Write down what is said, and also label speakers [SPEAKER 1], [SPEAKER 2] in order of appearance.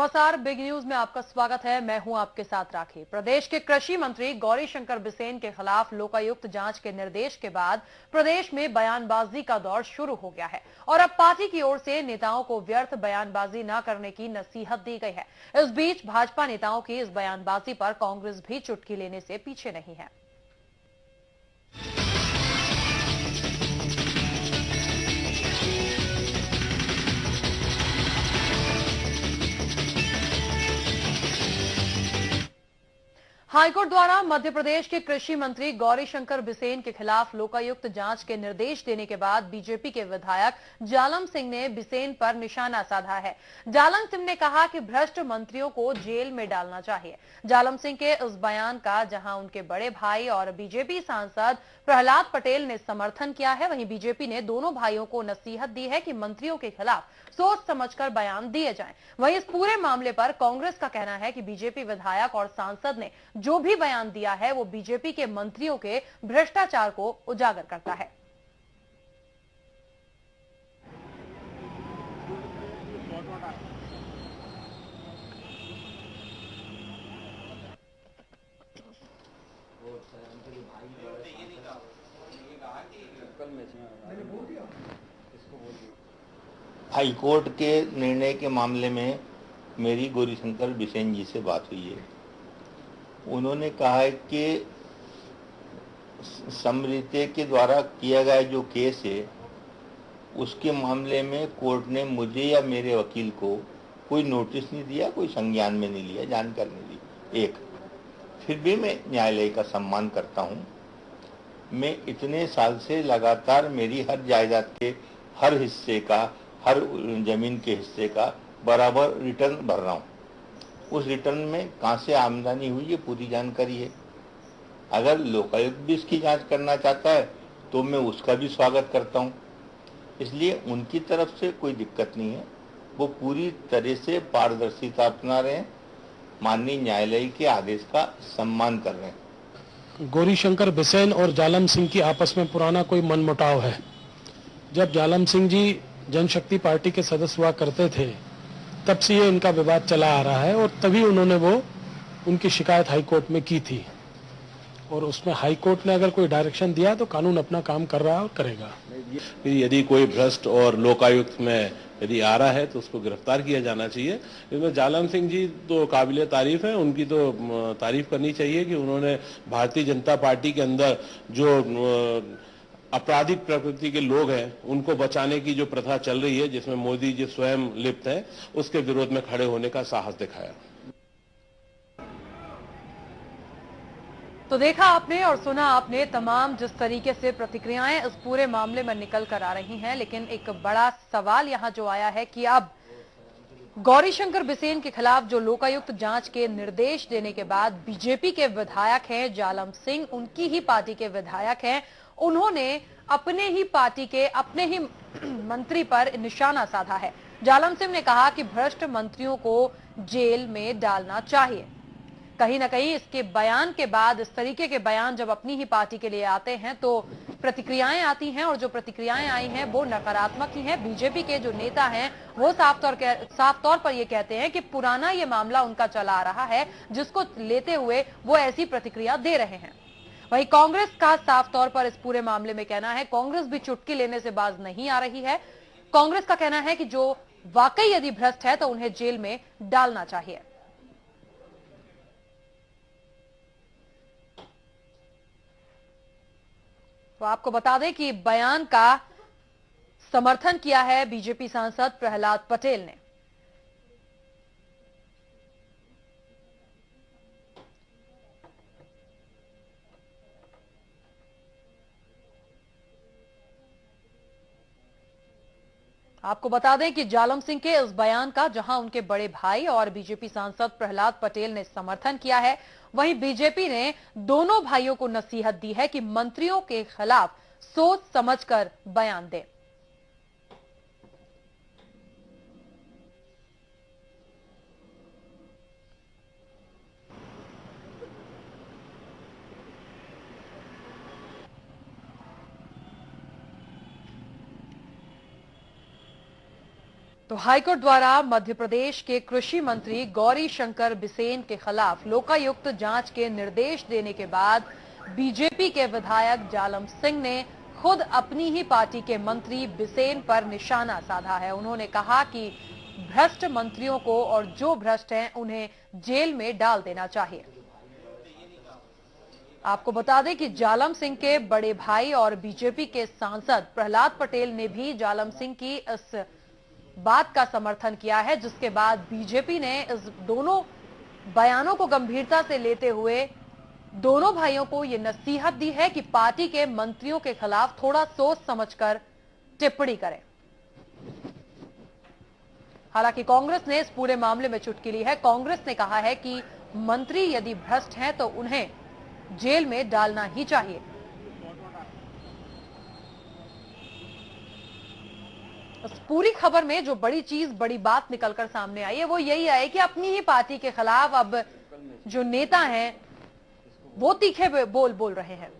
[SPEAKER 1] नमस्कार, big news में आपका स्वागत है। मैं हूं आपके साथ राखी। प्रदेश के कृषि मंत्री गौरीशंकर बिसेन के खिलाफ लोकायुक्त जांच के निर्देश के बाद प्रदेश में बयानबाजी का दौर शुरू हो गया है और अब पार्टी की ओर से नेताओं को व्यर्थ बयानबाजी न करने की नसीहत दी गई है। इस बीच भाजपा नेताओं की इस बयानबाजी पर कांग्रेस भी चुटकी लेने से पीछे नहीं है। हाईकोर्ट द्वारा मध्य प्रदेश के कृषि मंत्री गौरीशंकर बिसेन के खिलाफ लोकायुक्त जांच के निर्देश देने के बाद बीजेपी के विधायक जालम सिंह ने बिसेन पर निशाना साधा है। जालम सिंह ने कहा कि भ्रष्ट मंत्रियों को जेल में डालना चाहिए। जालम सिंह के उस बयान का जहां उनके बड़े भाई और बीजेपी सांसद प्रहलाद पटेल ने समर्थन किया है, वहीं बीजेपी ने दोनों भाइयों को नसीहत दी है कि मंत्रियों के खिलाफ सोच समझकर बयान दिए जाएं। वहीं इस पूरे मामले पर कांग्रेस का कहना है कि बीजेपी विधायक और सांसद ने जो भी बयान दिया है वो बीजेपी के मंत्रियों के भ्रष्टाचार को उजागर करता है।
[SPEAKER 2] हाईकोर्ट के निर्णय के मामले में मेरी गौरीशंकर बिसेन जी से बात हुई है। उन्होंने कहा है कि समृत्य के द्वारा किया गया जो केस है उसके मामले में कोर्ट ने मुझे या मेरे वकील को कोई नोटिस नहीं दिया, कोई संज्ञान में नहीं लिया, जानकारी नहीं दी। एक, फिर भी मैं न्यायालय का सम्मान करता हूँ। मैं इतने साल से लगातार मेरी हर जायदाद के हर हिस्से का, हर जमीन के हिस्से का बराबर रिटर्न भर रहा हूँ। उस रिटर्न में कहाँ से आमदनी हुई ये पूरी जानकारी है। अगर लोकायुक्त भी इसकी जांच करना चाहता है तो मैं उसका भी स्वागत करता हूँ। इसलिए उनकी तरफ से कोई दिक्कत नहीं है, वो पूरी तरह से पारदर्शिता अपना रहे हैं, माननीय न्यायालय के आदेश का सम्मान कर रहे हैं।
[SPEAKER 3] गौरीशंकर बिसेन और जालम सिंह की आपस में पुराना कोई मनमुटाव है। जब जालम सिंह जी जनशक्ति पार्टी के सदस्य हुआ करते थे तब से ये इनका विवाद चला आ रहा है और तभी उन्होंने उनकी शिकायत हाईकोर्ट में की थी और उसमें हाईकोर्ट ने अगर कोई डायरेक्शन दिया तो कानून अपना काम कर रहा है और करेगा।
[SPEAKER 4] यदि कोई भ्रष्ट और लोकायुक्त में यदि आ रहा है तो उसको गिरफ्तार किया जाना चाहिए। इसमें जालम सिंह जी तो काबिले तारीफ है, उनकी तो तारीफ करनी चाहिए कि उन्होंने भारतीय जनता पार्टी के अंदर जो आपराधिक प्रकृति के लोग हैं उनको बचाने की जो प्रथा चल रही है जिसमें मोदी जी स्वयं लिप्त हैं, उसके विरोध में खड़े होने का साहस दिखाया।
[SPEAKER 1] तो देखा आपने और सुना आपने तमाम जिस तरीके से प्रतिक्रियाएं इस पूरे मामले में निकल कर आ रही हैं, लेकिन एक बड़ा सवाल यहां जो आया है कि अब गौरीशंकर बिसेन के खिलाफ जो लोकायुक्त जांच के निर्देश देने के बाद बीजेपी के विधायक हैं जालम सिंह, उनकी ही पार्टी के विधायक हैं, उन्होंने अपने ही पार्टी के अपने ही मंत्री पर निशाना साधा है। जालम सिंह ने कहा कि भ्रष्ट मंत्रियों को जेल में डालना चाहिए। कहीं ना कहीं इसके बयान के बाद, इस तरीके के बयान जब अपनी ही पार्टी के लिए आते हैं तो प्रतिक्रियाएं आती हैं और जो प्रतिक्रियाएं आई हैं वो नकारात्मक ही हैं। बीजेपी के जो नेता हैं वो साफ तौर पर ये कहते हैं कि पुराना ये मामला उनका चला आ रहा है जिसको लेते हुए वो ऐसी प्रतिक्रिया दे रहे हैं। वहीं कांग्रेस का साफ तौर पर इस पूरे मामले में कहना है, कांग्रेस भी चुटकी लेने से बाज नहीं आ रही है। कांग्रेस का कहना है कि जो वाकई यदि भ्रष्ट है तो उन्हें जेल में डालना चाहिए। तो आपको बता दें कि बयान का समर्थन किया है बीजेपी सांसद प्रहलाद पटेल ने। आपको बता दें कि जालम सिंह के इस बयान का जहां उनके बड़े भाई और बीजेपी सांसद प्रहलाद पटेल ने समर्थन किया है, वहीं बीजेपी ने दोनों भाइयों को नसीहत दी है कि मंत्रियों के खिलाफ सोच समझकर बयान दें। तो हाईकोर्ट द्वारा मध्य प्रदेश के कृषि मंत्री गौरी शंकर बिसेन के खिलाफ लोकायुक्त जांच के निर्देश देने के बाद बीजेपी के विधायक जालम सिंह ने खुद अपनी ही पार्टी के मंत्री बिसेन पर निशाना साधा है। उन्होंने कहा कि भ्रष्ट मंत्रियों को और जो भ्रष्ट हैं उन्हें जेल में डाल देना चाहिए। आपको बता दें कि जालम सिंह के बड़े भाई और बीजेपी के सांसद प्रहलाद पटेल ने भी जालम सिंह की इस बात का समर्थन किया है, जिसके बाद बीजेपी ने इस दोनों बयानों को गंभीरता से लेते हुए दोनों भाइयों को यह नसीहत दी है कि पार्टी के मंत्रियों के खिलाफ थोड़ा सोच समझकर टिप्पणी करें। हालांकि कांग्रेस ने इस पूरे मामले में चुटकी ली है। कांग्रेस ने कहा है कि मंत्री यदि भ्रष्ट हैं तो उन्हें जेल में डालना ही चाहिए। इस पूरी खबर में जो बड़ी चीज, बड़ी बात निकलकर सामने आई है वो यही है कि अपनी ही पार्टी के खिलाफ अब जो नेता हैं वो तीखे बोल रहे हैं।